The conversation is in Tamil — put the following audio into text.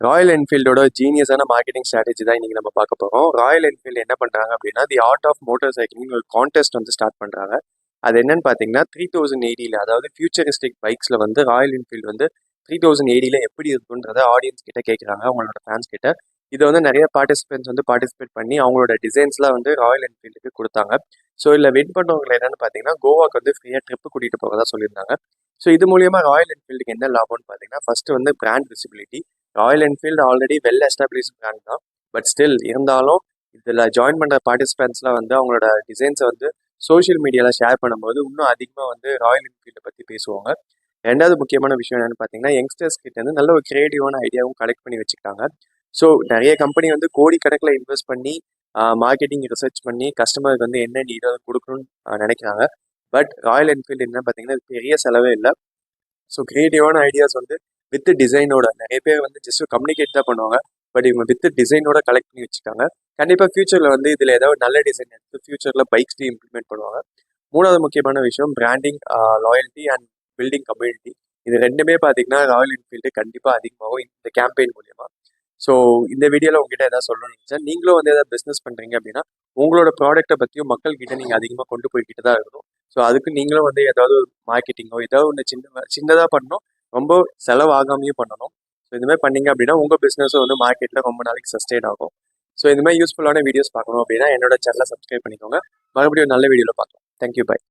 ராயல் என்ஃபீல்டோட ஜீனியஸான மார்க்கெட்டிங் ஸ்ட்ராட்டஜி தான் இன்னைக்கு நம்ம பார்க்க போகிறோம். ராயல் என்ஃபீல்டு என்ன பண்ணுறாங்க அப்படின்னா, the art of motorcycling ஒரு கான்டெஸ்ட் வந்து ஸ்டார்ட் பண்ணுறாங்க. அது என்னன்னு பார்த்தீங்கன்னா 3080, அதாவது ஃபியூச்சரிஸ்டிக் பைக்ஸில் வந்து ராயல் என்ஃபீல்டு வந்து 3080 எப்படி இருக்குன்றத ஆடியன்ஸ் கிட்ட கேட்குறாங்க, அவங்களோட ஃபேன்ஸ் கிட்ட. இதை வந்து நிறைய பார்ட்டிசிபென்ட்ஸ் வந்து பார்ட்டிசிபேட் பண்ணி அவங்களோட டிசைன்ஸ்லாம் வந்து ராயல் என்ஃபீல்டுக்கு கொடுத்தாங்க. ஸோ இதில் வின் பண்ணவங்க என்னன்னு பார்த்தீங்கன்னா, கோவாக்கு வந்து ஃப்ரீயாக ட்ரிப்பு கூட்டிகிட்டு போகிறதா சொல்லியிருந்தாங்க. ஸோ இது மூலியமாக ராயல் என்ஃபீல்டுக்கு என்ன லாபம்னு பார்த்தீங்கன்னா, ஃபர்ஸ்ட் வந்து brand visibility. Royal Enfield already well establish brand தான். பட் ஸ்டில் இருந்தாலும் இதில் ஜாயின் பண்ணுற பார்ட்டிசிபென்ட்ஸ்லாம் வந்து அவங்களோட டிசைன்ஸை வந்து சோஷியல் மீடியாவில் ஷேர் பண்ணும்போது இன்னும் அதிகமாக வந்து ராயல் என்ஃபீல்டை பற்றி பேசுவாங்க. ரெண்டாவது முக்கியமான விஷயம் என்னென்னு பார்த்தீங்கன்னா, யங்ஸ்டர்ஸ் கிட்ட வந்து நல்ல ஒரு கிரியேட்டிவான ஐடியாவும் கலெக்ட் பண்ணி வச்சுக்கிட்டாங்க. ஸோ நிறைய கம்பெனி வந்து கோடிக்கணக்கில் இன்வெஸ்ட் பண்ணி மார்க்கெட்டிங் ரிசர்ச் பண்ணி கஸ்டமருக்கு வந்து என்ன நீடோ கொடுக்கணும்னு நினைக்கிறாங்க. பட் ராயல் என்ஃபீல்டு என்ன பார்த்தீங்கன்னா பெரிய செலவே இல்லை. ஸோ கிரியேட்டிவான ஐடியாஸ் வந்து வித் டிசைனோட நிறைய பேர் வந்து ஜஸ்ட் கம்யூனிகேட் தான் பண்ணுவாங்க. பட் இவங்க வித் டிசைனோட கலெக்ட் பண்ணி வச்சுக்காங்க. கண்டிப்பாக ஃபியூச்சரில் வந்து இதில் ஏதாவது நல்ல டிசைன் எடுத்து ஃபியூச்சரில் பைக்ஸ்லேயும் இம்ப்ளிமெண்ட் பண்ணுவாங்க. மூணாவது முக்கியமான விஷயம் branding, loyalty and building community. இது ரெண்டுமே பார்த்தீங்கன்னா ராயல் என்ஃபீல்டு கண்டிப்பாக அதிகமாகும் இந்த கேம்பெயின் மூலியமா. ஸோ இந்த வீடியோவில் உங்ககிட்ட ஏதாவது சொல்லணும்னு நினச்சேன். நீங்களும் வந்து ஏதாவது பிஸ்னஸ் பண்ணுறீங்க அப்படின்னா உங்களோட ப்ராடக்ட்டை பற்றியும் மக்கள்கிட்ட நீங்கள் அதிகமாக கொண்டு போய்கிட்டு தான் இருக்கணும். ஸோ அதுக்கு நீங்களும் வந்து ஏதாவது ஒரு மார்க்கெட்டிங்கோ ஏதாவது ஒன்று சின்னதாக பண்ணணும், ரொம்ப செலவாகாமையும் பண்ணணும். ஸோ இதுமாதிரி பண்ணீங்க அப்படின்னா உங்கள் பிஸ்னஸும் வந்து மார்க்கெட்டில் ரொம்ப நாளைக்கு சஸ்டெயின் ஆகும். ஸோ இந்த மாதிரி யூஸ்ஃபுல்லான வீடியோஸ் பார்க்கணும் அப்படின்னா என்னோட சேனலை சப்ஸ்கிரைப் பண்ணிக்கோங்க. மறுபடியும் நல்ல வீடியோவில் பார்க்கலாம். Thank you, by.